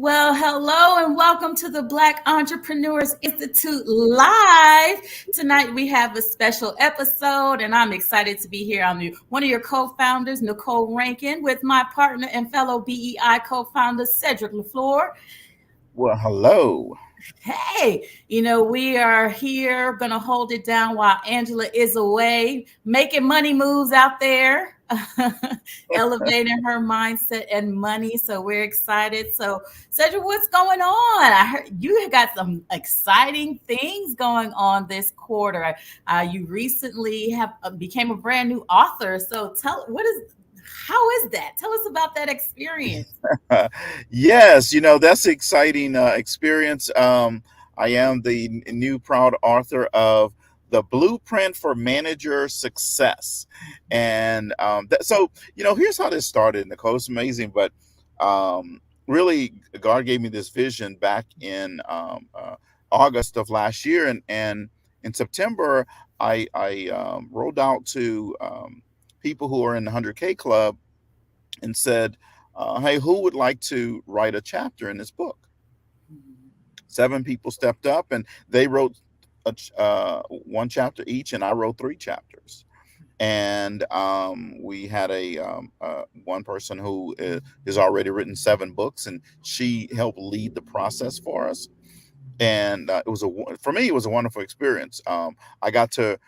Well, hello and welcome to the Black Entrepreneurs Institute Live. Tonight we have a special episode, and I'm excited to be here. I'm one of your co-founders, Nicole Rankin, with my partner and fellow BEI co-founder, Cedric LaFleur. Well, hello. Hey, we are here going to hold it down while Angela is away, making money moves out there, elevating her mindset and money. So we're excited. So, Cedric, what's going on? I heard you got some exciting things going on this quarter. You recently have became a brand new author. So how is that? Tell us about that experience. Yes, that's an exciting experience. I am the new proud author of The Blueprint for Manager Success. And here's how this started, Nicole. It's amazing, but really, God gave me this vision back in August of last year. And in September, I rolled out to people who are in the 100K Club and said, hey, who would like to write a chapter in this book? 7 people stepped up and they wrote one chapter each, and I wrote 3 chapters. And we had one person who has already written 7 books, and she helped lead the process for us. And for me, it was a wonderful experience. I got to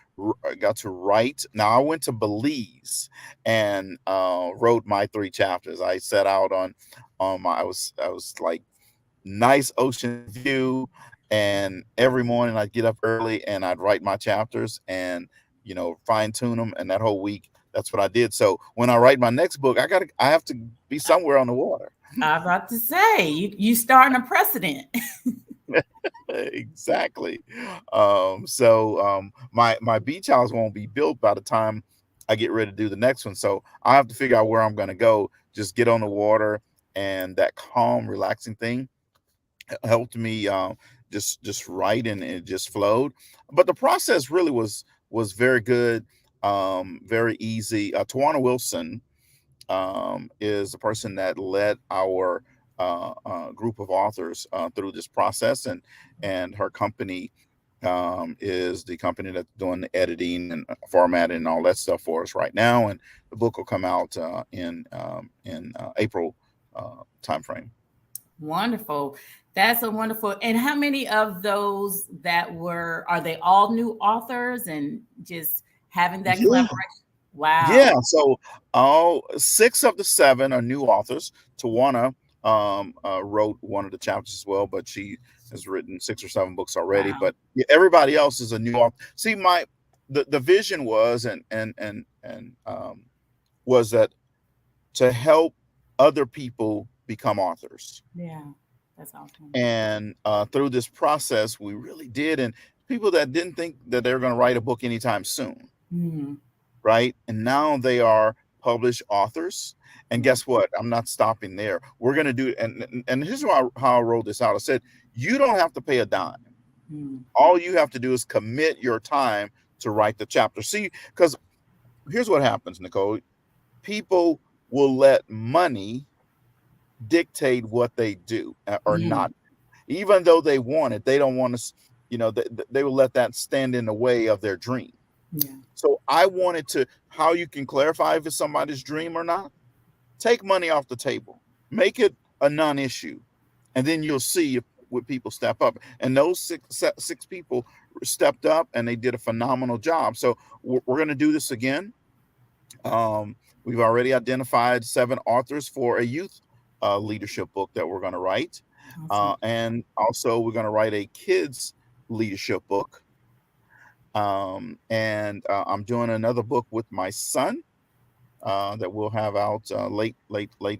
write. Now I went to Belize and wrote my 3 chapters. I set out on my I was like nice ocean view, and every morning I'd get up early and I'd write my chapters and fine tune them. And that whole week, that's what I did. So when I write my next book, I have to be somewhere on the water. I was about to say you starting a precedent. Exactly. My beach house won't be built by the time I get ready to do the next one. So I have to figure out where I'm going to go. Just get on the water, and that calm, relaxing thing helped me just write, and it just flowed. But the process really was very good, very easy. Tawana Wilson is the person that led our group of authors through this process, and her company is the company that's doing the editing and formatting and all that stuff for us right now. And the book will come out in April timeframe. Wonderful. That's a wonderful. And how many of those are they all new authors and just having that Yeah. collaboration? Wow. Yeah, so all 6 of the 7 are new authors. Tawana wrote one of the chapters as well, but she has written 6 or 7 books already. Wow. But everybody else is a new author. See, the vision was was that to help other people become authors. Yeah, that's awesome. And through this process, we really did. And people that didn't think that they were going to write a book anytime soon. Mm-hmm. Right? And now they are published authors. And guess what? I'm not stopping there. We're going to do, and here's how I rolled this out. I said, you don't have to pay a dime. Mm-hmm. All you have to do is commit your time to write the chapter. See, because here's what happens, Nicole. People will let money dictate what they do or not. Even though they want it, they don't want to, they will let that stand in the way of their dream. Yeah. So I wanted to, how you can clarify if it's somebody's dream or not. Take money off the table, make it a non-issue, and then you'll see if people step up. And those six people stepped up, and they did a phenomenal job. So we're going to do this again. We've already identified 7 authors for a youth leadership book that we're going to write. Awesome. And also we're going to write a kids leadership book. I'm doing another book with my son that we'll have out late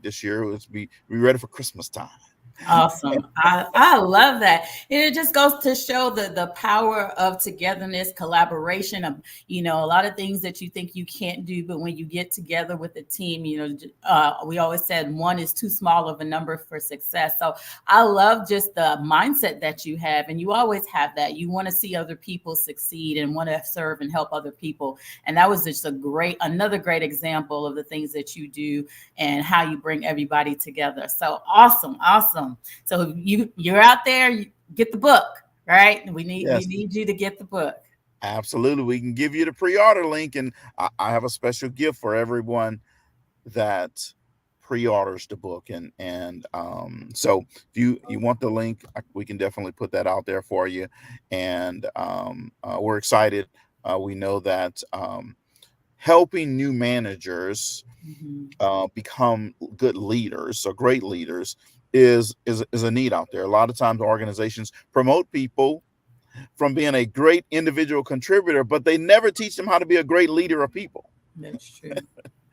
this year. It'll be ready for Christmas time. Awesome. I love that. And it just goes to show the power of togetherness, collaboration, of, a lot of things that you think you can't do, but when you get together with a team, we always said one is too small of a number for success. So I love just the mindset that you have, and you always have that. You want to see other people succeed and want to serve and help other people. And that was just another great example of the things that you do and how you bring everybody together. So awesome. room. So you're out there, you get the book, right? We Yes, need you to get the book. absolutely. We can give you the pre-order link, and I have a special gift for everyone that pre-orders the book. And so if you want the link, we can definitely put that out there for you. And we're excited. We know that helping new managers Mhm. become good leaders or great leaders is a need out there. A lot of times organizations promote people from being a great individual contributor, but they never teach them how to be a great leader of people. That's true.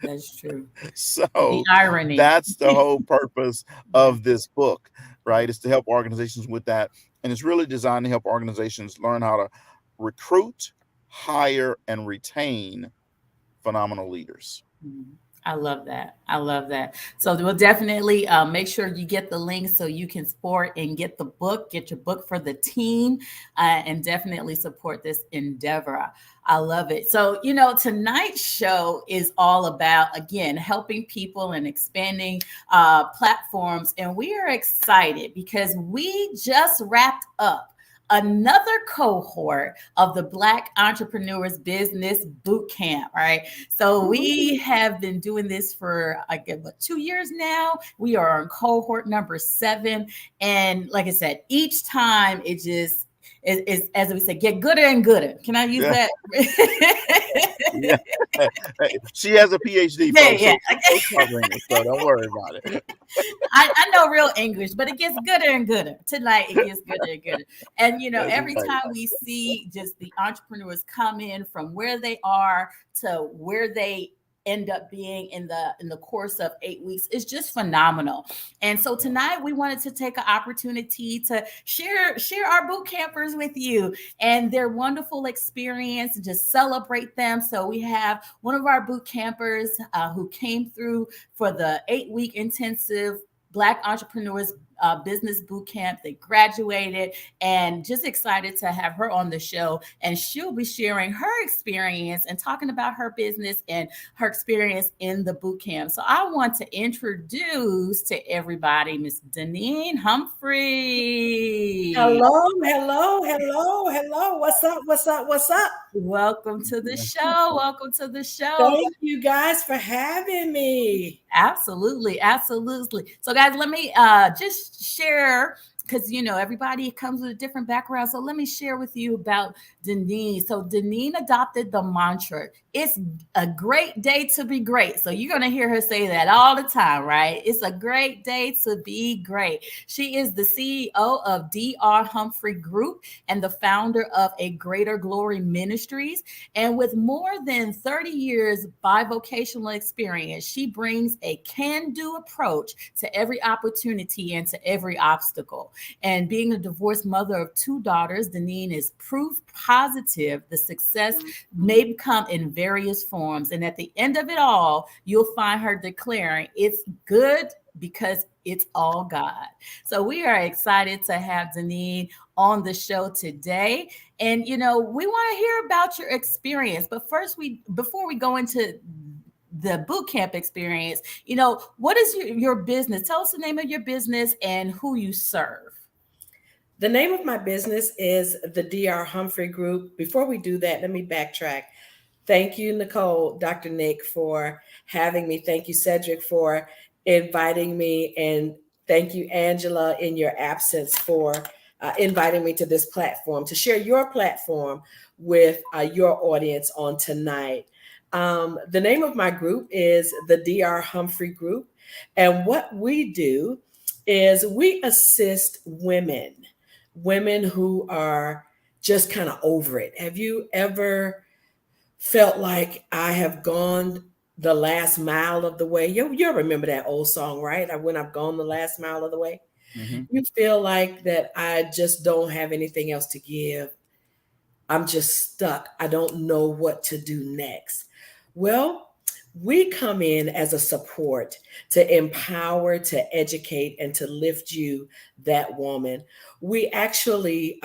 That's true. The So irony. that's the whole purpose Yeah. of this book, Yeah. right? Is to help organizations with that. And it's really designed to help organizations learn how to recruit, hire, and retain phenomenal leaders. Mhm. I love that. I love that. So we'll definitely make sure you get the link so you can support and get the book, get your book for the team, and definitely support this endeavor. I love it. So, tonight's show is all about, again, helping people and expanding platforms. And we are excited because we just wrapped up another cohort of the Black Entrepreneurs Business Bootcamp, right? So we have been doing this for, I guess, 2 years now. We are on cohort number 7. And like I said, each time it just is, as we say, get gooder and gooder. Can I use Yeah, that? yeah. She has a PhD, Yeah, folks, yeah. so she knows covering it, so don't worry about it. I know real English, but it gets gooder and gooder. Tonight, it gets gooder and gooder. And, That's every right. time we see just the entrepreneurs come in from where they are to where they end up being in the course of 8 weeks, it's just phenomenal. And so Yeah. tonight we wanted to take an opportunity to share our boot campers with you and their wonderful experience and just celebrate them. So we have one of our boot campers who came through for the 8-week intensive Black Entrepreneurs Business Boot Camp. They graduated, and just excited to have her on the show. And she'll be sharing her experience and talking about her business and her experience in the boot camp. So I want to introduce to everybody Miss Deneen Humphrey. Hello, hello, hello, hello. What's up? What's up? What's up? Welcome to the Yeah. show. Welcome to the show. Thank you guys for having me. Absolutely, absolutely. So, guys, let me just share because everybody comes with a different background. So, let me share with you about Deneen. So, Deneen adopted the mantra: "It's a great day to be great." So, you're gonna hear her say that all the time, right? It's a great day to be great. She is the CEO of DR Humphrey Group and the founder of A Greater Glory Ministries. And with more than 30 years bivocational experience, she brings a can-do approach to every opportunity and to every obstacle. And being a divorced mother of 2 daughters, Deneen is proof positive the success may come in various forms. And at the end of it all, you'll find her declaring, "It's good because it's all God." So we are excited to have Deneen on the show today. And we want to hear about your experience. But first, before we go into the boot camp experience, what is your business? Tell us the name of your business and who you serve. The name of my business is the DR Humphrey Group. Before we do that, let me backtrack. Thank you, Nicole, Dr. Nick, for having me. Thank you, Cedric, for inviting me. And thank you, Angela, in your absence, for inviting me to this platform to share your platform with your audience on tonight. The name of my group is the DR Humphrey Group. And what we do is we assist women who are just kind of over it. Have you ever felt like I have gone the last mile of the way? You'll remember that old song, right? When I've gone the last mile of the way. Hmm. You feel like that I just don't have anything else to give. I'm just stuck. I don't know what to do next. Well, we come in as a support to empower, to educate, and to lift you, that woman. We actually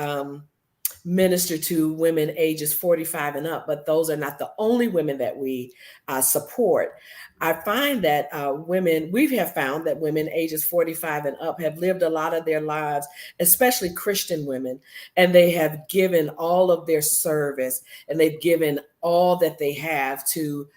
minister to women ages 45 and up, but those are not the only women that we support. I find that we have found that women ages 45 and up have lived a lot of their lives, especially Christian women, and they have given all of their service and they've given all that they have to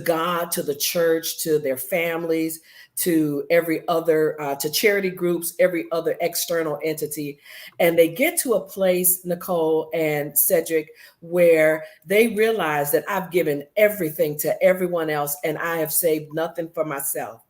God, to the church, to their families, to every other, to charity groups, every other external entity. And they get to a place, Nicole and Cedric, where they realize that I've given everything to everyone else and I have saved nothing for myself.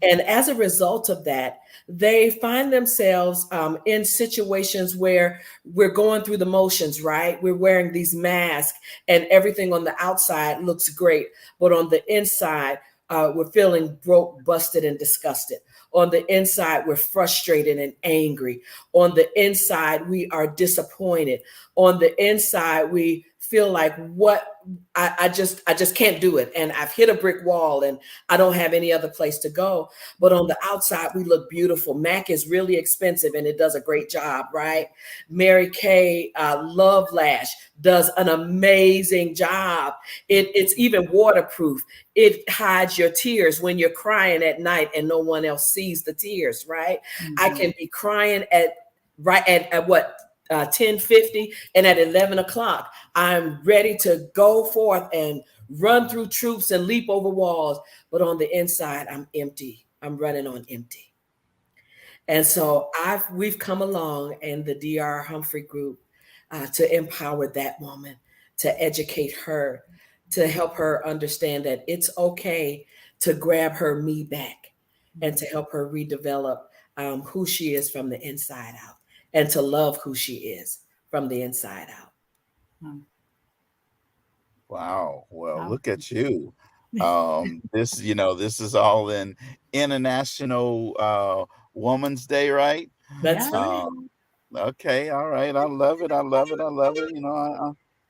And as a result of that, they find themselves in situations where we're going through the motions, right? We're wearing these masks and everything on the outside looks great. But on the inside, we're feeling broke, busted, and disgusted. On the inside, we're frustrated and angry. On the inside, we are disappointed. On the inside, we feel like I just can't do it. And I've hit a brick wall and I don't have any other place to go. But on the outside, we look beautiful. MAC is really expensive and it does a great job, right? Mary Kay Love Lash does an amazing job. It's even waterproof. It hides your tears when you're crying at night and no one else sees the tears, right? Mm-hmm. I can be crying at what? 10:50, and at 11 o'clock, I'm ready to go forth and run through troops and leap over walls. But on the inside, I'm empty. I'm running on empty. And so we've come along in the DR Humphrey group to empower that woman, to educate her, to help her understand that it's okay to grab her me back and to help her redevelop who she is from the inside out, and to love who she is from the inside out. Wow. Well, look at you. This is all in International Women's Day, right? That's right. Okay. All right. I love it. I love it. I love it.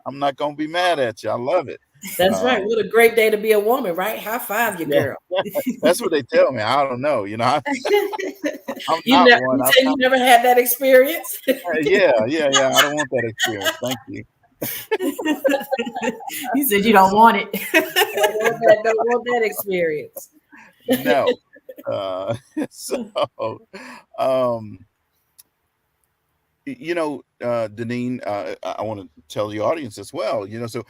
I'm not going to be mad at you. I love it. That's right. What a great day to be a woman, right? High five, you girl. That's what they tell me. I don't know. I'm you not one. You say you never had that experience? Yeah. I don't want that experience. Thank you. You said you don't want it. Don't want that experience. No. So, Deneen, I want to tell the audience as well. So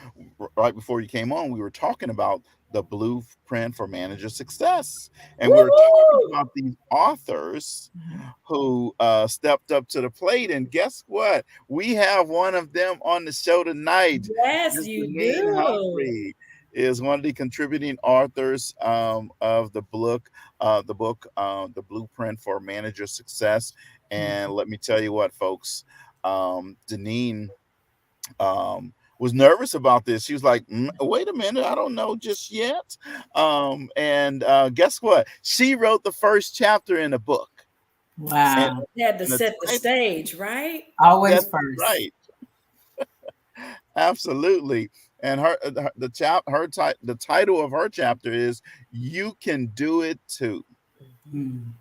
right before you came on, we were talking about the blueprint for manager success, and we were talking about these authors who stepped up to the plate. And guess what? We have one of them on the show tonight. Yes, you do. Humphrey is one of the contributing authors of the book, The Blueprint for Manager Success. And let me tell you what, folks, Deneen was nervous about this. She was like, wait a minute, I don't know just yet. And guess what? She wrote the first chapter in the book. Wow. You had to set the stage, right? Always first. Right. Absolutely. And the title of her chapter is "You Can Do It Too." Mm-hmm.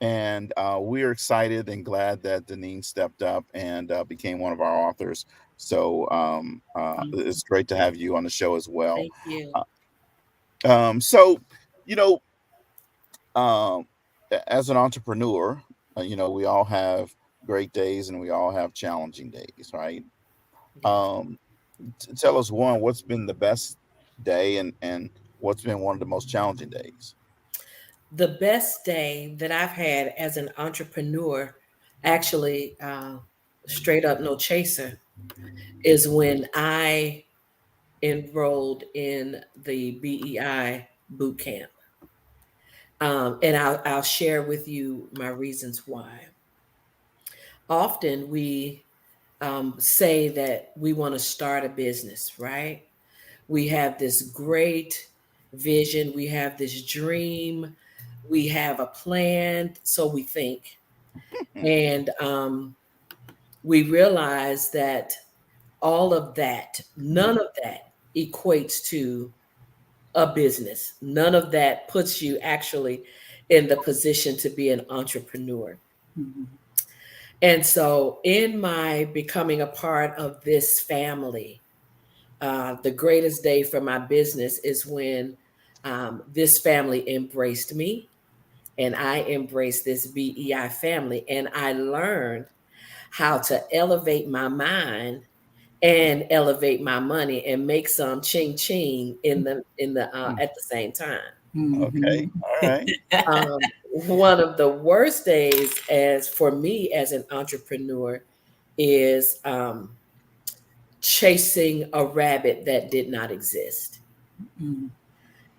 And we're excited and glad that Deneen stepped up and became one of our authors. So it's great to have you on the show as well. Thank you. So, as an entrepreneur, we all have great days and we all have challenging days, right? Tell us, what's been the best day and what's been one of the most challenging days? The best day that I've had as an entrepreneur, actually, straight up no chaser, is when I enrolled in the BEI Bootcamp. And I'll share with you my reasons why. Often we say that we want to start a business, right? We have this great vision, we have this dream, we have a plan, so we think. And we realize that all of that, none of that equates to a business. None of that puts you actually in the position to be an entrepreneur. Mm-hmm. And so, in my becoming a part of this family, the greatest day for my business is when this family embraced me and I embraced this BEI family. And I learned how to elevate my mind and elevate my money and make some ching ching in the Hmm. at the same time. Okay. Mhm. All right. One of the worst days as for me as an entrepreneur is chasing a rabbit that did not exist. Mm.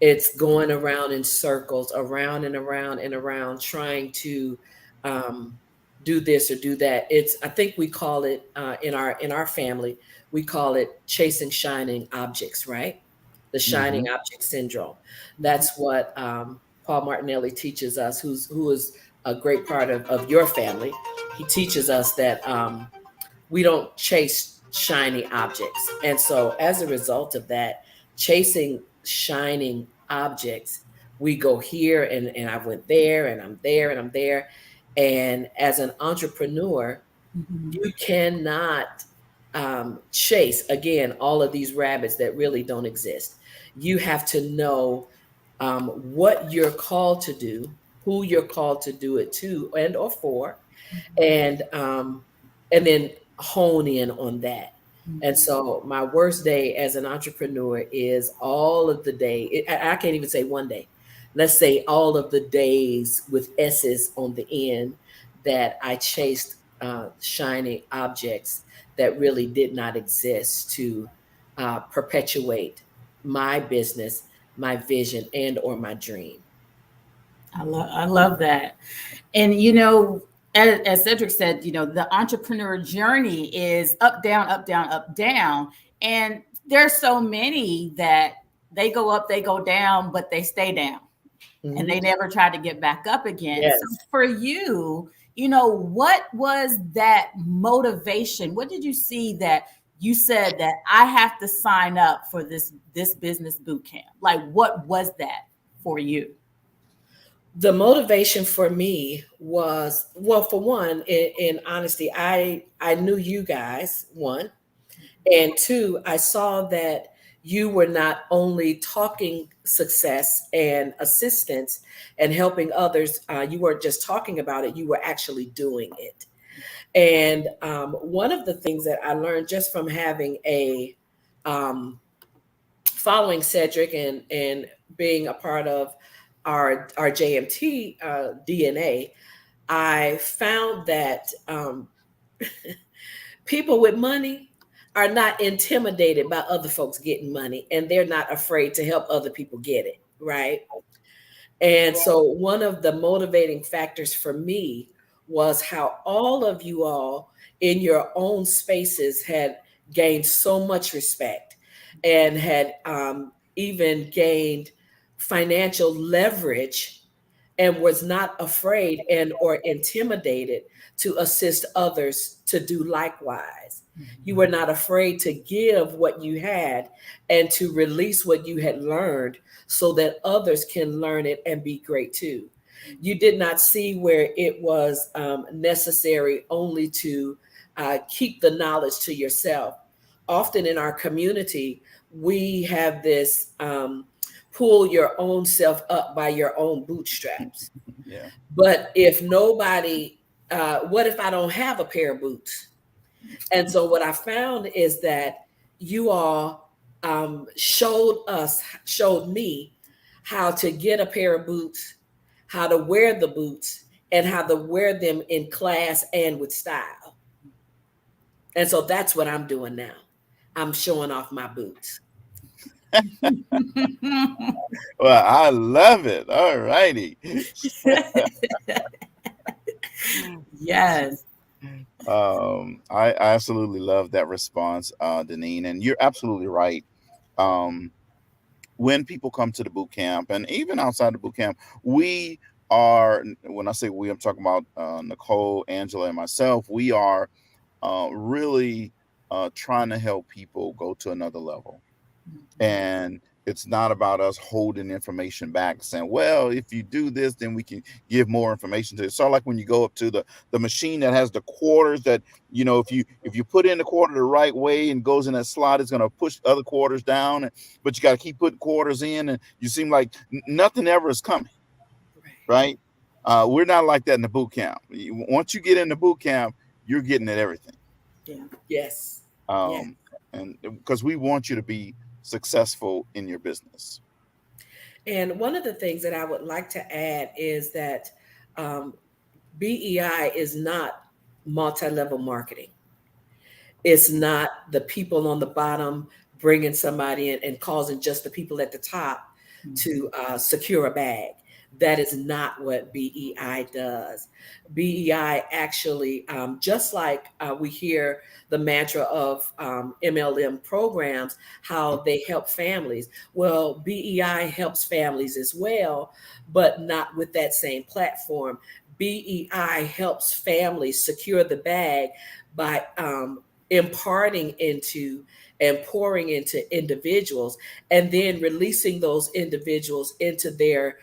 It's going around in circles, around and around and around, trying to um, do this or do that. It's I think we call it in our family we call it chasing shining objects, right? The shining Hmm. object syndrome. That's what Paul Martinelli teaches us, who is a great part of your family. He teaches us that we don't chase shiny objects. And so, as a result of that, chasing shining objects, we go here and I went there and I'm there and I'm there. And as an entrepreneur, Mhm. you cannot chase, again, all of these rabbits that really don't exist. You have to know what you're called to do, who you're called to do it to and or for, and then hone in on that. And Mhm. so my worst day as an entrepreneur is all of the day. I can't even say one day. Let's say all of the days with S's on the end that I chased shiny objects that really did not exist to perpetuate my business, my vision, and or my dream. I love that. And as Cedric said, the entrepreneur journey is up, down, up, down, up, down. And there's so many that they go up, they go down, but they stay down and they Mhm. never try to get back up again. So Yes. for you, what was that motivation? What did you see that you said that I have to sign up for this business boot camp? Like what was that for you? The motivation for me was, well, for one, in honesty, I knew you guys, one, and two, I saw that you were not only talking success and assistance and helping others, you weren't just talking about it, you were actually doing it. And one of the things that I learned just from having a um, following Cedric and being a part of our JMT DNA, I found that people with money are not intimidated by other folks getting money, and they're not afraid to help other people get it, right? And so, one of the motivating factors for me was how all of you all in your own spaces had gained so much respect and had even gained financial leverage and was not afraid and or intimidated to assist others to do likewise. You were not afraid to give what you had and to release what you had learned so that others can learn it and be great too. You did not see where it was necessary only to keep the knowledge to yourself. Often in our community, we have this pull your own self up by your own bootstraps. Yeah. But if nobody, what if I don't have a pair of boots? And so what I found is that you all showed me how to get a pair of boots, how to wear the boots, and how to wear them in class and with style. And so that's what I'm doing now. I'm showing off my boots. Well, I love it. All righty. Yes. I absolutely love that response, Deneen, and you're absolutely right. Um, when people come to the boot camp, and even outside the boot camp, we are. When I say we, I'm talking about Nicole, Angela, and myself. We are really trying to help people go to another level. And it's not about us holding information back, saying, well, if you do this, then we can give more information to it. It's sort of like when you go up to the machine that has the quarters that, if you put in the quarter the right way and goes in that slot, it's going to push other quarters down. But you got to keep putting quarters in, and you seem like nothing ever is coming, right? We're not like that in the boot camp. Once you get in the boot camp, you're getting at everything. Yeah. Yes. Yeah. Um, and because we want you to be successful in your business. And one of the things that I would like to add is that um, BEI is not multi-level marketing. It's not the people on the bottom bringing somebody in and causing just the people at the top to secure a bag. That is not what BEI does. BEI actually, just like we hear the mantra of MLM programs, how they help families. Well, BEI helps families as well, but not with that same platform. BEI helps families secure the bag by imparting into and pouring into individuals, and then releasing those individuals into their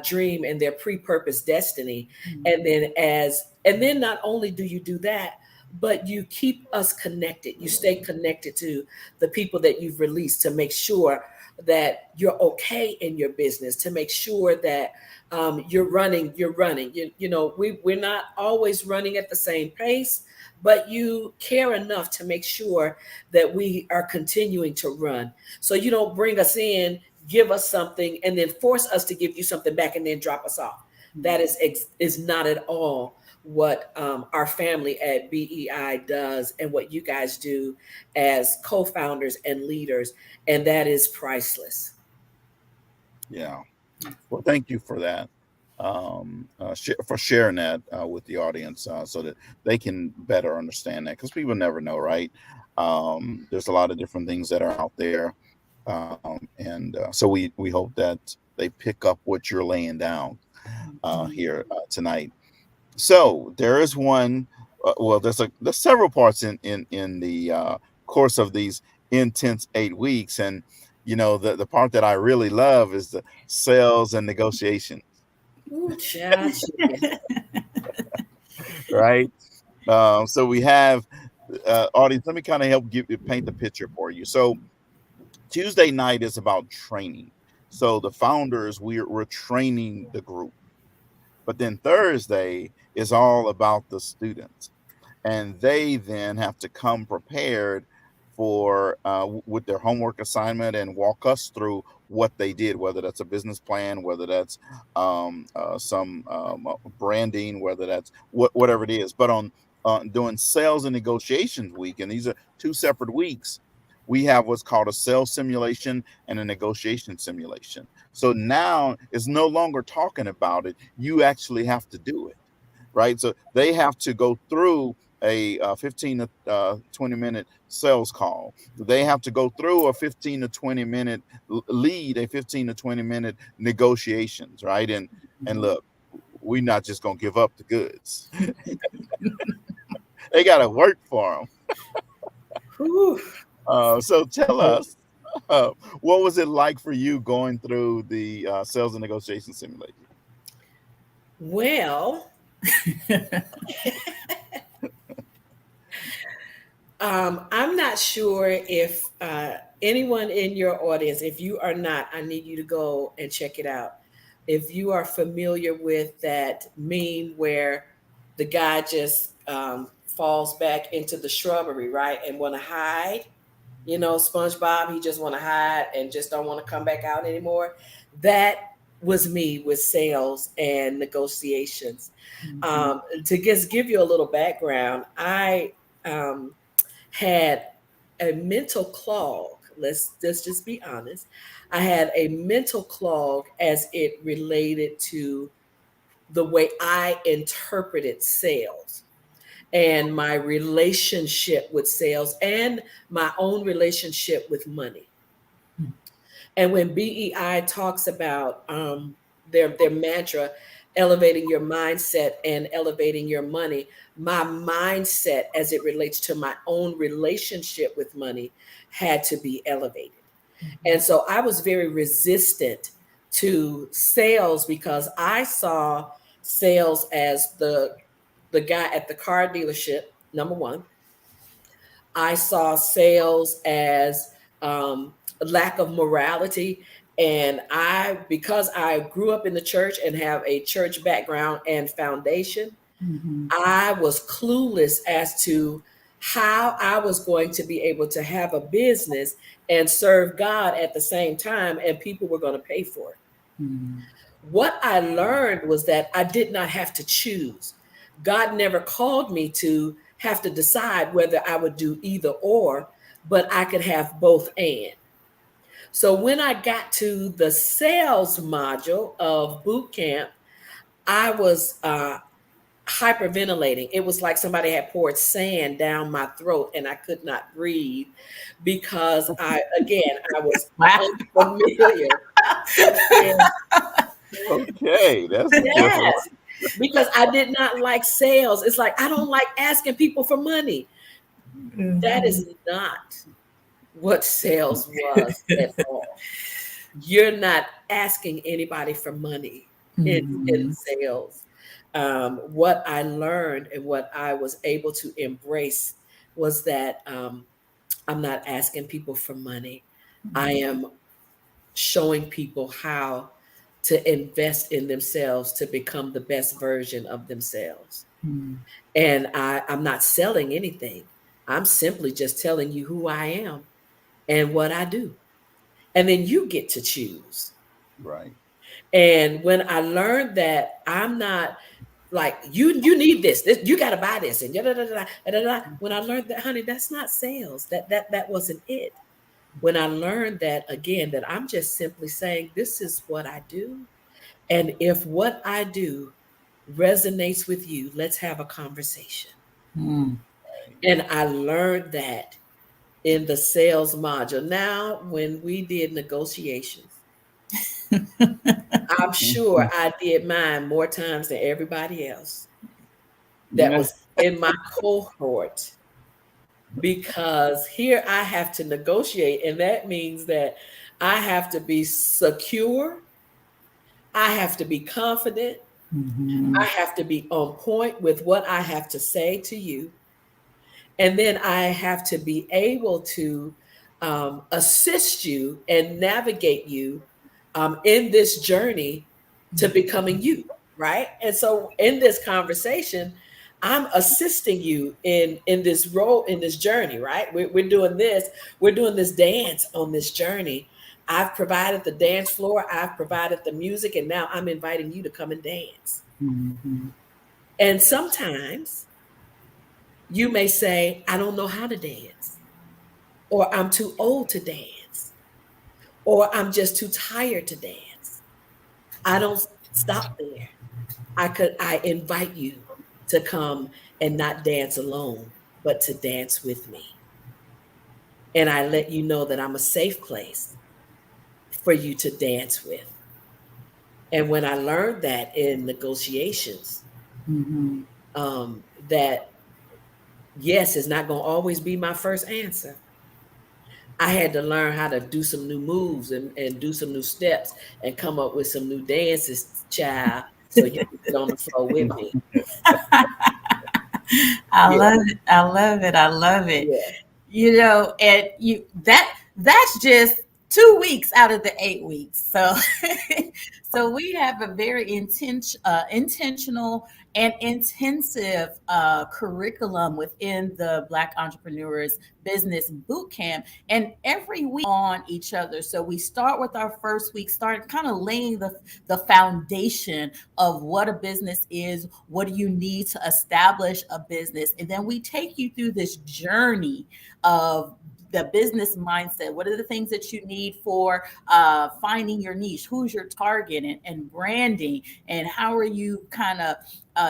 dream and their pre-purposed destiny. And then not only do you do that, but you keep us connected. You stay connected to the people that you've released to make sure that you're okay in your business, to make sure that you're running. We're not always running at the same pace, but you care enough to make sure that we are continuing to run. So you don't bring us in, give us something, and then force us to give you something back and then drop us off. That is not at all what our family at BEI does, and what you guys do as co-founders and leaders, and that is priceless. Yeah. Well, thank you for that. For sharing that with the audience, so that they can better understand that, because people never know, right? There's a lot of different things that are out there, and so we hope that they pick up what you're laying down here tonight. So there is one. Well, there's several parts in the course of these intense 8 weeks, and the part that I really love is the sales and negotiation, Ooh, child. right? So we have audience. Let me kind of help paint the picture for you. So Tuesday night is about training. So the founders, we're training the group, but then Thursday is all about the students, and they then have to come prepared for with their homework assignment and walk us through what they did, whether that's a business plan, whether that's some branding, whether that's whatever it is. But on doing sales and negotiations week, and these are two separate weeks, we have what's called a sales simulation and a negotiation simulation. So now it's no longer talking about it, you actually have to do it, right? So they have to go through a 15 to 20-minute sales call. They have to go through a 15 to 20-minute lead, a 15 to 20-minute negotiations, right? And look, we're not just gonna give up the goods. They got to work for them. So tell us, what was it like for you going through the sales and negotiation simulation? Well, I'm not sure if anyone in your audience, if you are not, I need you to go and check it out. If you are familiar with that meme where the guy just falls back into the shrubbery, right, and want to hide, SpongeBob, he just want to hide and just don't want to come back out anymore. That was me with sales and negotiations. To just give you a little background, I had a mental clog. Let's just be honest. I had a mental clog as it related to the way I interpreted sales and my relationship with sales and my own relationship with money. And when BEI talks about their mantra, elevating your mindset and elevating your money, my mindset as it relates to my own relationship with money had to be elevated. And so I was very resistant to sales because I saw sales as the guy at the car dealership, number one. I saw sales as lack of morality. And because I grew up in the church and have a church background and foundation, Mhm. I was clueless as to how I was going to be able to have a business and serve God at the same time, and people were going to pay for it. Mhm. What I learned was that I did not have to choose. God never called me to have to decide whether I would do either or, but I could have both and. So when I got to the sales module of boot camp, I was hyperventilating. It was like somebody had poured sand down my throat and I could not breathe because I was Wow. unfamiliar. And Okay, that's different. yes, because I did not like sales. It's like, I don't like asking people for money. That Mhm. is not what sales was at all. You're not asking anybody for money in Mhm. sales. What I learned and what I was able to embrace was that I'm not asking people for money. I am showing people how to invest in themselves to become the best version of themselves. Mhm. And I'm not selling anything. I'm simply just telling you who I am and what I do. And then you get to choose. Right. And when I learned that I'm not like you need this you got to buy this and da, da, da, da, da, da, da. When I learned that, honey, that's not sales. That wasn't it. When I learned that again, that I'm just simply saying this is what I do, and if what I do resonates with you, let's have a conversation. Mhm. And I learned that in the sales module. Now, when we did negotiations, I'm sure I did mine more times than everybody else that Yeah. was in my cohort, because here I have to negotiate, and that means that I have to be secure, I have to be confident, I Mhm. have to be on point with what I have to say to you. And then I have to be able to assist you and navigate you in this journey to becoming you, right? And so in this conversation, I'm assisting you in this role, in this journey, right? We're doing this dance on this journey. I've provided the dance floor, I've provided the music, and now I'm inviting you to come and dance. Mhm. And sometimes you may say, I don't know how to dance, or I'm too old to dance, or I'm just too tired to dance. I don't stop there. I invite you to come and not dance alone, but to dance with me. And I let you know that I'm a safe place for you to dance with. And when I learned that in negotiations, Mhm. that yes is not going to always be my first answer. I had to learn how to do some new moves and do some new steps and come up with some new dances, child, so you can get on the floor with me. I Yeah, love it. I love it. I love it. yeah. And that's just 2 weeks out of the 8 weeks. So so we have a very intentional and intensive curriculum within the Black Entrepreneurs Business Bootcamp, and every week on each other. So we start with our first week, start kind of laying the foundation of what a business is, what do you need to establish a business, and then we take you through this journey of the business mindset. What are the things that you need for finding your niche? Who's your target, and branding? And how are you kind of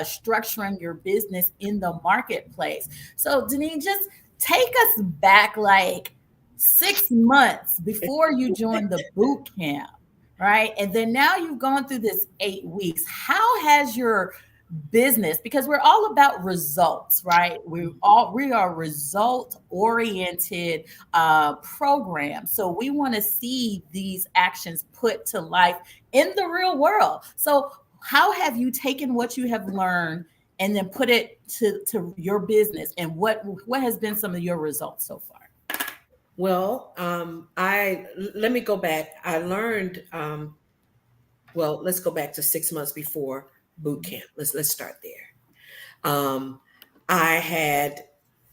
structuring your business in the marketplace? So, Denise, just take us back like 6 months before you joined the boot camp, right? And then now you've gone through this 8 weeks. How has your business, because we're all about results, right? We are result oriented programs, so we want to see these actions put to life in the real world. So how have you taken what you have learned and then put it to your business, and what has been some of your results so far? Well, I let me go back. I learned. Well, let's go back to 6 months before boot camp. Let's start there. I had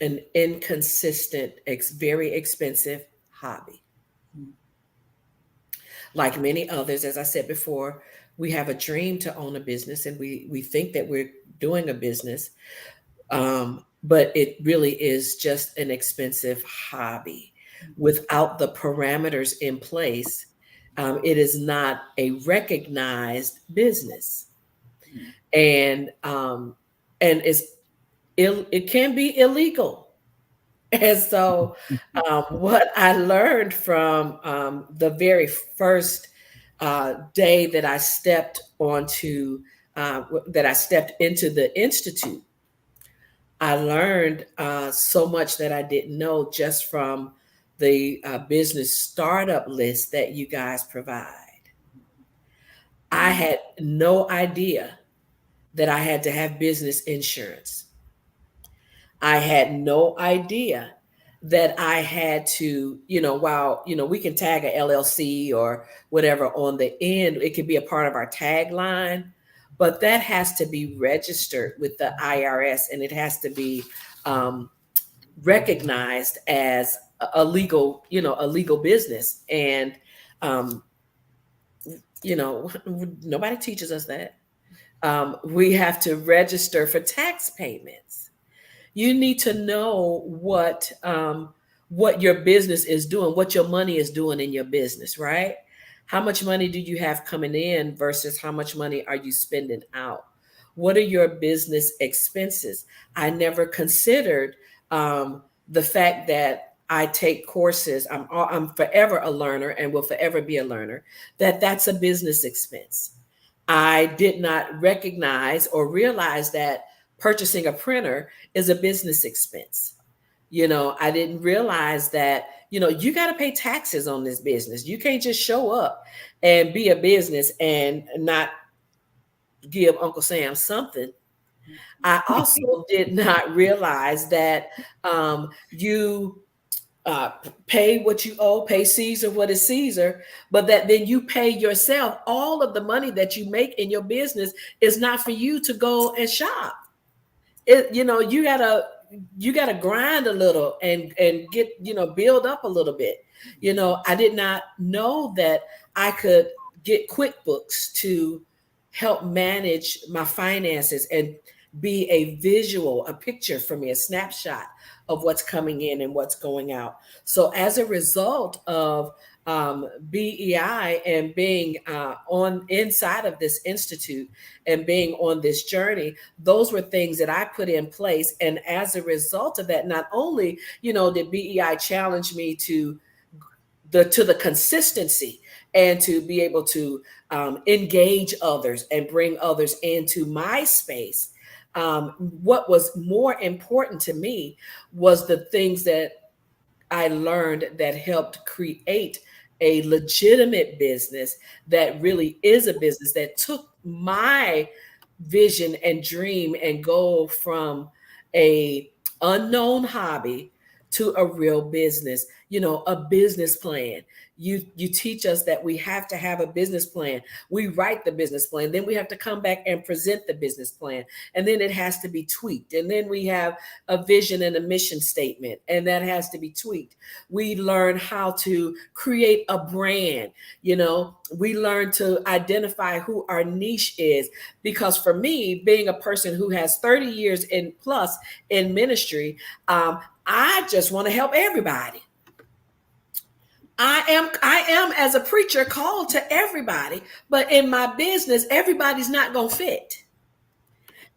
an inconsistent, very expensive hobby. Like many others, as I said before, we have a dream to own a business, and we think that we're doing a business, but it really is just an expensive hobby. Without the parameters in place, it is not a recognized business, and it can be illegal. And so, what I learned from the very first day that I stepped that I stepped into the institute, I learned so much that I didn't know just from the business startup list that you guys provide. I had no idea that I had to have business insurance. I had no idea that I had to, while, we can tag a LLC or whatever on the end, it could be a part of our tagline, but that has to be registered with the IRS, and it has to be um, recognized as a legal business. And, um, nobody teaches us that. We have to register for tax payments. You need to know what your business is doing, what your money is doing in your business, right? How much money do you have coming in versus how much money are you spending out? What are your business expenses? I never considered the fact that I take courses. I'm forever a learner and will forever be a learner. That's a business expense. I did not recognize or realize that purchasing a printer is a business expense. I didn't realize that, you got to pay taxes on this business. You can't just show up and be a business and not give Uncle Sam something. I also did not realize that you pay what you owe, pay Caesar what is Caesar, but that then you pay yourself. All of the money that you make in your business is not for you to go and shop. You gotta grind a little and get, build up a little bit. I did not know that I could get QuickBooks to help manage my finances and be a visual, a picture for me, a snapshot of what's coming in and what's going out. So as a result of BEI and being on inside of this institute and being on this journey, those were things that I put in place. And as a result of that, not only, did BEI challenge me to the consistency and to be able to engage others and bring others into my space. What was more important to me was the things that I learned that helped create a legitimate business that really is a business that took my vision and dream and goal from a unknown hobby to a real business, a business plan. You teach us that we have to have a business plan. We write the business plan, then we have to come back and present the business plan, and then it has to be tweaked, and then we have a vision and a mission statement, and that has to be tweaked. We learn how to create a brand. We learn to identify who our niche is, because for me, being a person who has 30 years in plus in ministry, I just want to help everybody. I am as a preacher called to everybody, but in my business, everybody's not going to fit.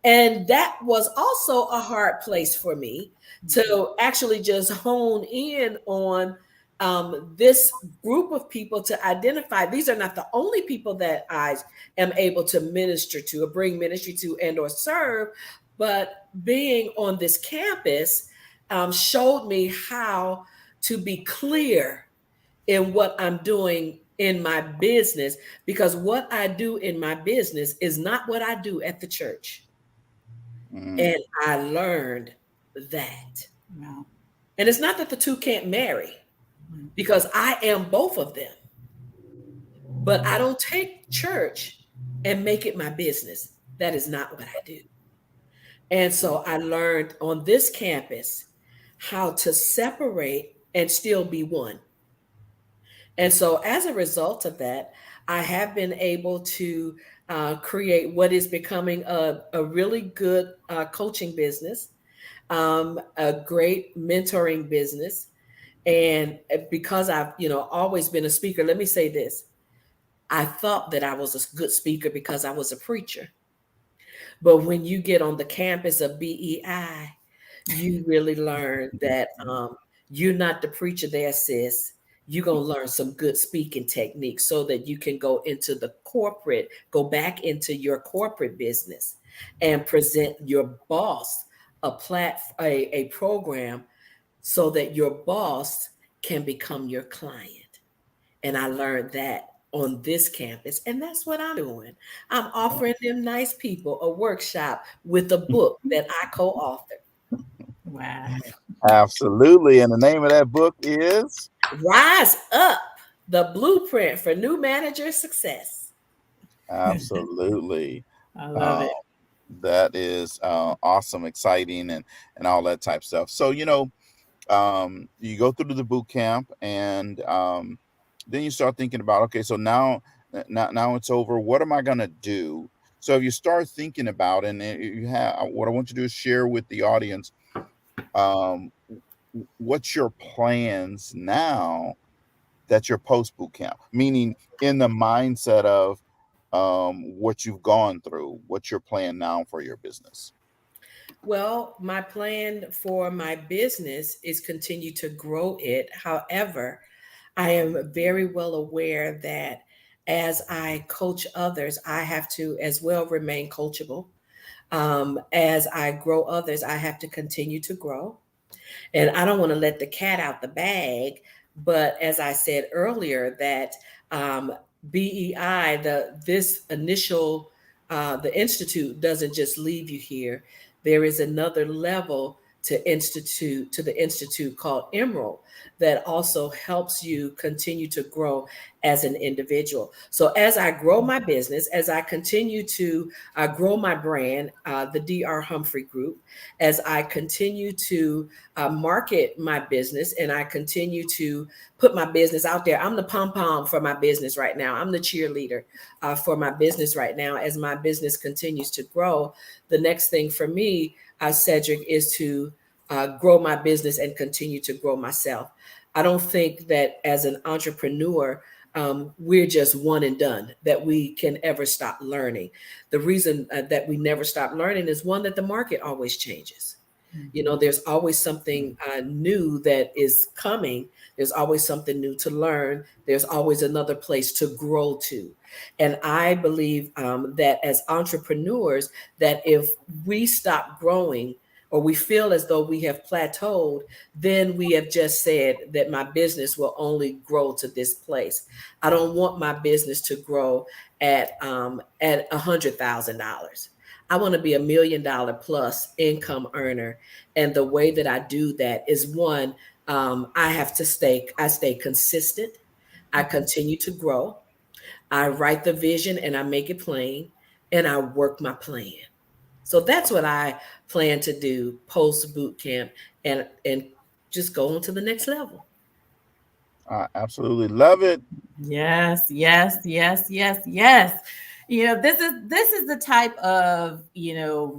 And that was also a hard place for me to actually just hone in on this group of people to identify these are not the only people that I am able to minister to or bring ministry to and or serve, but being on this campus showed me how to be clear in what I'm doing in my business, because what I do in my business is not what I do at the church. Mm. And I learned that. Wow. And it's not that the two can't marry, because I am both of them. But I don't take church and make it my business. That is not what I do. And so I learned on this campus how to separate and still be one. And so as a result of that, I have been able to create what is becoming a really good coaching business, a great mentoring business. And because I've, always been a speaker, let me say this. I thought that I was a good speaker because I was a preacher. But when you get on the campus of BEI, you really learn that you're not the preacher there, sis. You're going to learn some good speaking techniques so that you can go back into your corporate business and present your boss a program so that your boss can become your client. And I learned that on this campus. And that's what I'm doing. I'm offering them nice people a workshop with a book that I co authored. Wow. Absolutely. And the name of that book is? Rise Up, the blueprint for new manager success. Absolutely. I love Uh, it. that is awesome, exciting, and all that type stuff. So, you go through the boot camp, and then you start thinking about, okay, so now it's over. What am I going to do? So if you start thinking about it, and you have, what I want you to do is share with the audience, um, what's your plans now that you're post boot camp, meaning in the mindset of what you've gone through, what's your plan now for your business? Well, my plan for my business is continue to grow it. However, I am very well aware that as I coach others, I have to as well remain coachable. As I grow others, I have to continue to grow. And I don't want to let the cat out the bag. But as I said earlier, that um, BEI, this initial, the institute doesn't just leave you here. There is another level to the institute called Emerald that also helps you continue to grow as an individual. So as I grow my business, as I continue to grow my brand, the DR Humphrey Group, as I continue to market my business and I continue to put my business out there. I'm the pom pom for my business right now. I'm the cheerleader for my business right now. As my business continues to grow, the next thing for me, Cedric, is to grow my business and continue to grow myself. I don't think that as an entrepreneur, we're just one and done, that we can ever stop learning. The reason that we never stop learning is one, that the market always changes. There's always something new that is coming. There's always something new to learn. There's always another place to grow to. And I believe that as entrepreneurs, that if we stop growing or we feel as though we have plateaued, then we have just said that my business will only grow to this place. I don't want my business to grow at $100,000. I want to be $1 million plus income earner. And the way that I do that is one, I stay consistent. I continue to grow. I write the vision and I make it plain and I work my plan. So that's what I plan to do post boot camp and just go on to the next level. I absolutely love it. Yes, yes, yes, yes, yes. This is the type of,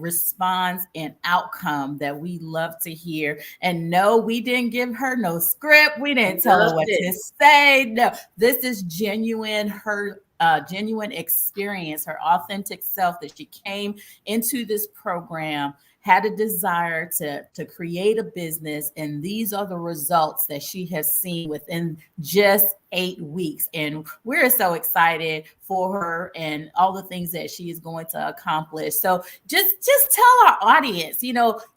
response and outcome that we love to hear. And no, we didn't give her no script. We didn't tell her what to Nothing. say. No, this is genuine, her genuine experience, her authentic self that she came into this program had a desire to create a business, and these are the results that she has seen within just 8 weeks. And we're so excited for her and all the things that she is going to accomplish. So just tell our audience,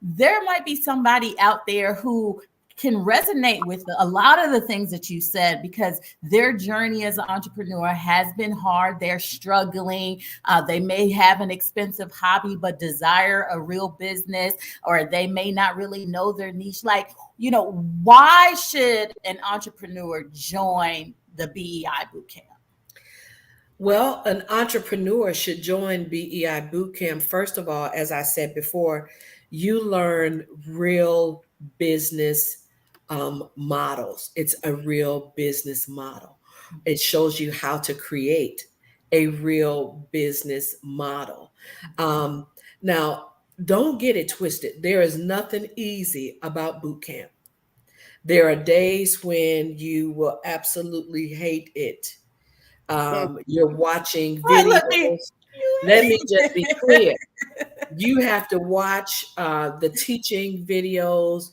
there might be somebody out there who can resonate with a lot of the things that you said, because their journey as an entrepreneur has been hard. They're struggling. They may have an expensive hobby, but desire a real business, or they may not really know their niche. Like, why should an entrepreneur join the BEI Bootcamp? Well, an entrepreneur should join BEI Bootcamp. First of all, as I said before, you learn real business models. It's a real business model. It shows you how to create a real business model. Now, don't get it twisted. There is nothing easy about bootcamp. There are days when you will absolutely hate it. You're watching Right, let me. videos. Let me just be clear. You have to watch the teaching videos.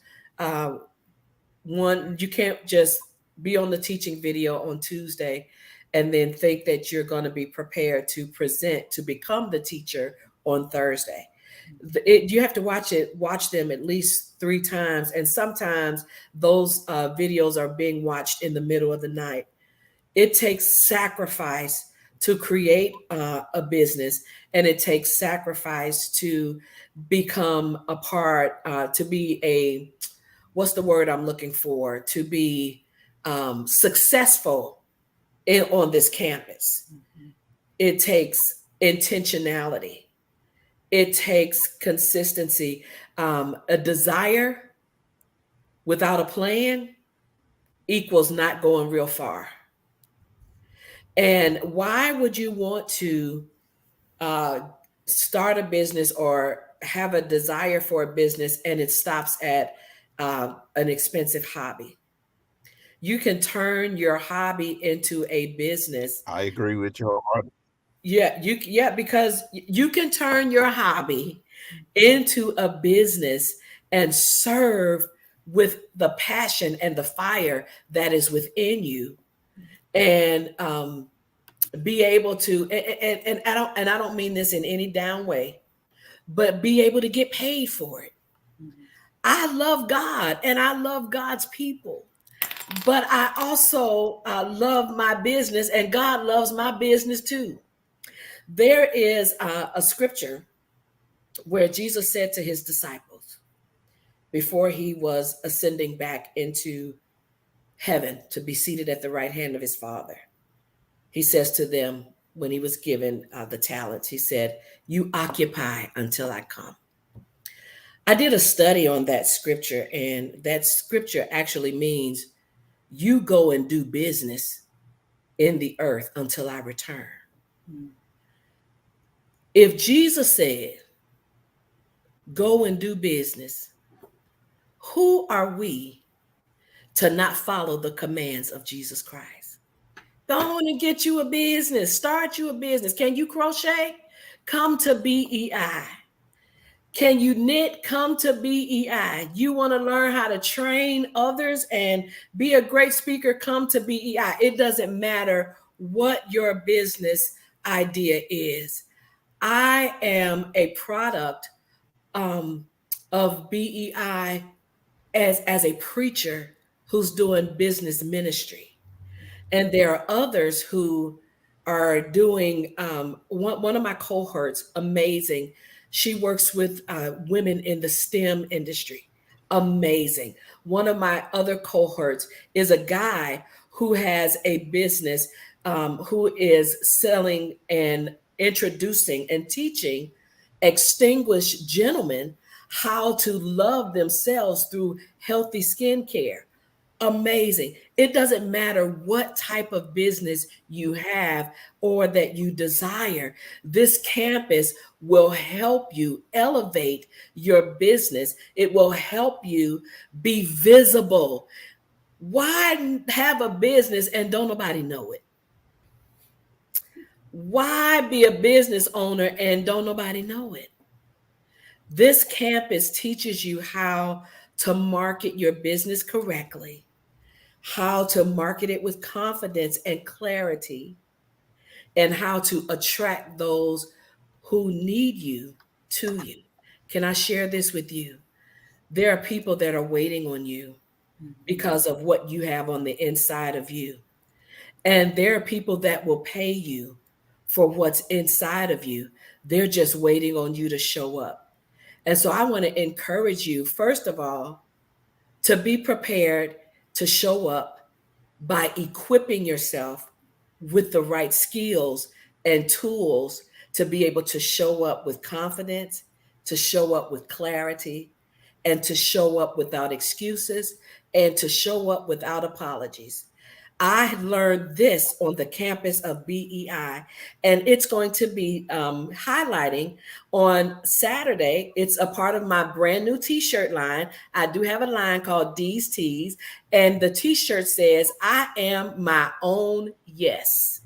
You can't just be on the teaching video on Tuesday and then think that you're going to be prepared to present to become the teacher on Thursday. You have to watch them at least 3 times, and sometimes those videos are being watched in the middle of the night. It takes sacrifice to create a business, and it takes sacrifice to become a part, to be what's the word I'm looking for, to be successful on this campus. It takes intentionality. It takes consistency. A desire without a plan equals not going real far. And why would you want to start a business or have a desire for a business and it stops at an expensive hobby? You can turn your hobby into a business. I agree with you. Yeah, because you can turn your hobby into a business and serve with the passion and the fire that is within you, and be able to, and I don't mean this in any down way, but be able to get paid for it. I love God and I love God's people, but I also love my business, and God loves my business too. There is a scripture where Jesus said to his disciples before he was ascending back into heaven to be seated at the right hand of his Father. He says to them, when he was given the talents, he said, "You occupy until I come." I did a study on that scripture, and that scripture actually means you go and do business in the earth until I return. If Jesus said, go and do business, who are we to not follow the commands of Jesus Christ? Go on and get you a business. Start you a business. Can you crochet? Come to BEI. Can you knit? Come to BEI. You want to learn how to train others and be a great speaker? Come to BEI. It doesn't matter what your business idea is. I am a product of BEI as a preacher who's doing business ministry. And there are others who are doing, one of my cohorts, amazing. She works with women in the STEM industry. Amazing. One of my other cohorts is a guy who has a business, who is selling and introducing and teaching extinguished gentlemen how to love themselves through healthy skincare. Amazing. It doesn't matter what type of business you have or that you desire. This campus will help you elevate your business. It will help you be visible. Why have a business and don't nobody know it? Why be a business owner and don't nobody know it? This campus teaches you how to market your business correctly, how to market it with confidence and clarity, and how to attract those who need you to you. Can I share this with you? There are people that are waiting on you Mhm. because of what you have on the inside of you. And there are people that will pay you for what's inside of you. They're just waiting on you to show up. And so I want to encourage you, first of all, to be prepared to show up by equipping yourself with the right skills and tools to be able to show up with confidence, to show up with clarity, and to show up without excuses, and to show up without apologies. I learned this on the campus of BEI, and it's going to be highlighting on Saturday. It's a part of my brand new t shirt line. I do have a line called D's Tees, and the t shirt says, I am my own yes.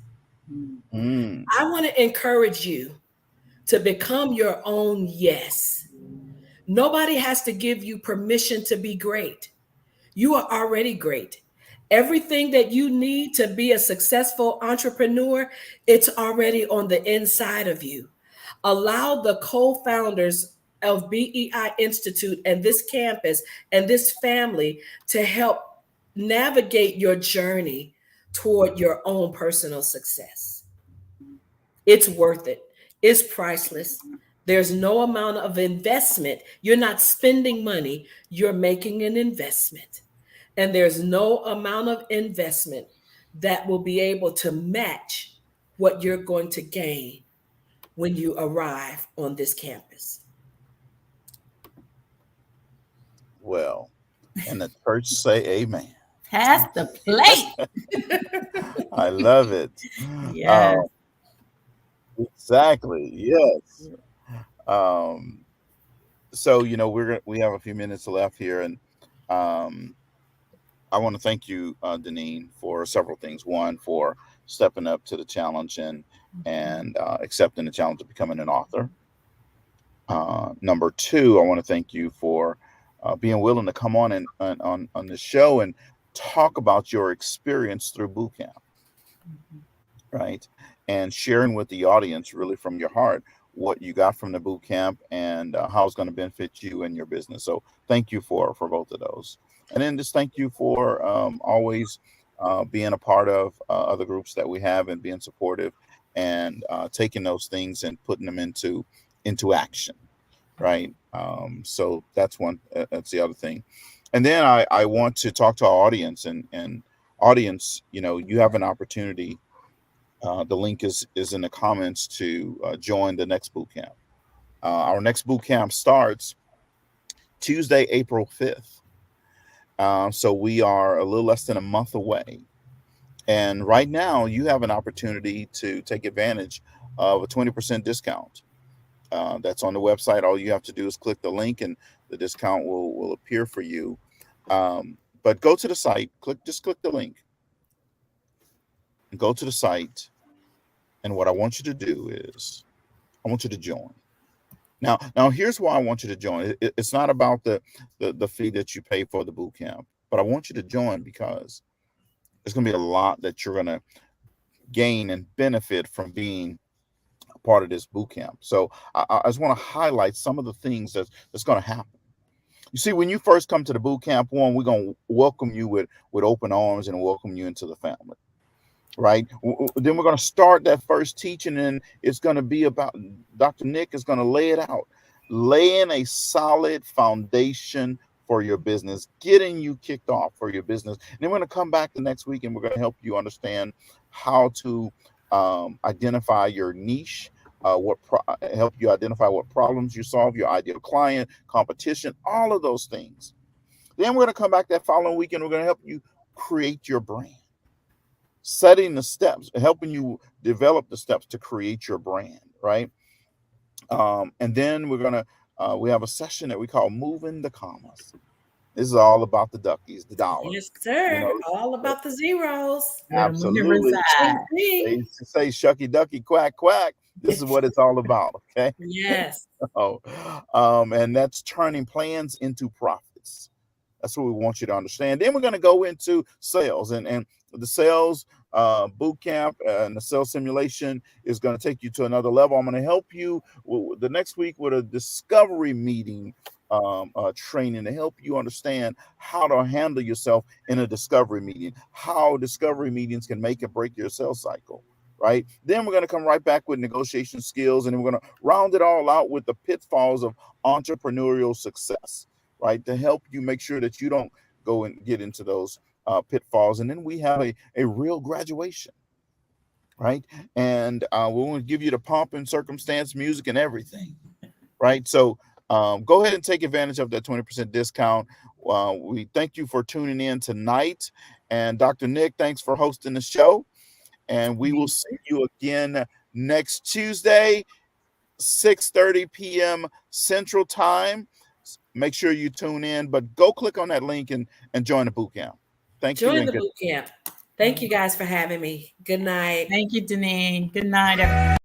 Mhm. Mm. I want to encourage you to become your own yes. Nobody has to give you permission to be great. You are already great. Everything that you need to be a successful entrepreneur, it's already on the inside of you. Allow the co-founders of BEI Institute and this campus and this family to help navigate your journey toward your own personal success. It's worth it. It's priceless. There's no amount of investment. You're not spending money, you're making an investment. And there's no amount of investment that will be able to match what you're going to gain when you arrive on this campus. Well, and the church say amen. Pass the plate. I love it. Uh, Yes. exactly. Yes. Um, so we have a few minutes left here, and um, I want to thank you, Deneen, for several things. One, for stepping up to the challenge and accepting the challenge of becoming an author. Number two, I want to thank you for being willing to come on on the show and talk about your experience through boot camp, Mhm. right? And sharing with the audience really from your heart what you got from the boot camp and how it's going to benefit you and your business. So thank you for both of those, and then just thank you for always being a part of other groups that we have and being supportive and taking those things and putting them into action, right? So that's one. That's the other thing, and then I want to talk to our audience and audience. You have an opportunity. The link is in the comments to join the next boot camp. Our next boot camp starts Tuesday, April 5th. So we are a little less than a month away. And right now, you have an opportunity to take advantage of a 20% discount. That's on the website. All you have to do is click the link, and the discount will appear for you. But go to the site, just click the link, and go to the site. And what I want you to do is, I want you to join. Now, here's why I want you to join. It's not about the fee that you pay for the boot camp, but I want you to join because there's going to be a lot that you're going to gain and benefit from being a part of this boot camp. So I just want to highlight some of the things that's going to happen. You see, when you first come to the boot camp, one, we're going to welcome you with open arms and welcome you into the family, right? Then we're going to start that first teaching, and it's going to be about, Dr. Nick is going to lay it out, laying a solid foundation for your business, getting you kicked off for your business. And then we're going to come back the next week, and we're going to help you understand how to identify your niche, help you identify what problems you solve, your ideal client, competition, all of those things. Then we're going to come back that following weekend. We're going to help you create your brand, setting the steps, helping you develop the steps to create your brand, right? And then we have a session that we call Moving the Commas. This is all about the duckies, the Yes, dollars. You sir. know, All about the zeros. Where the money absolutely. Ching, reside. They ching. used to say shucky ducky quack quack. This is what it's all about. Okay. Yes. Oh, and that's turning plans into profits. That's what we want you to understand. Then we're going to go into sales, and the sales boot camp and the sales simulation is going to take you to another level. I'm going to help you the next week with a discovery meeting training to help you understand how to handle yourself in a discovery meeting, how discovery meetings can make and break your sales cycle. Right. Then we're going to come right back with negotiation skills, and we're going to round it all out with the pitfalls of entrepreneurial success, right? To help you make sure that you don't go and get into those pitfalls. And then we have a real graduation, right? And we want to give you the pomp and circumstance, music, and everything, right? So go ahead and take advantage of that 20% discount. We thank you for tuning in tonight. And Dr. Nick, thanks for hosting the show. And we will see you again next Tuesday, 6:30 p.m. Central Time. Make sure you tune in, but go click on that link and join the boot camp. Thank you Join and the good. boot camp. Thank you guys for having me. Good night. Thank you, Deneen. Good night, everyone.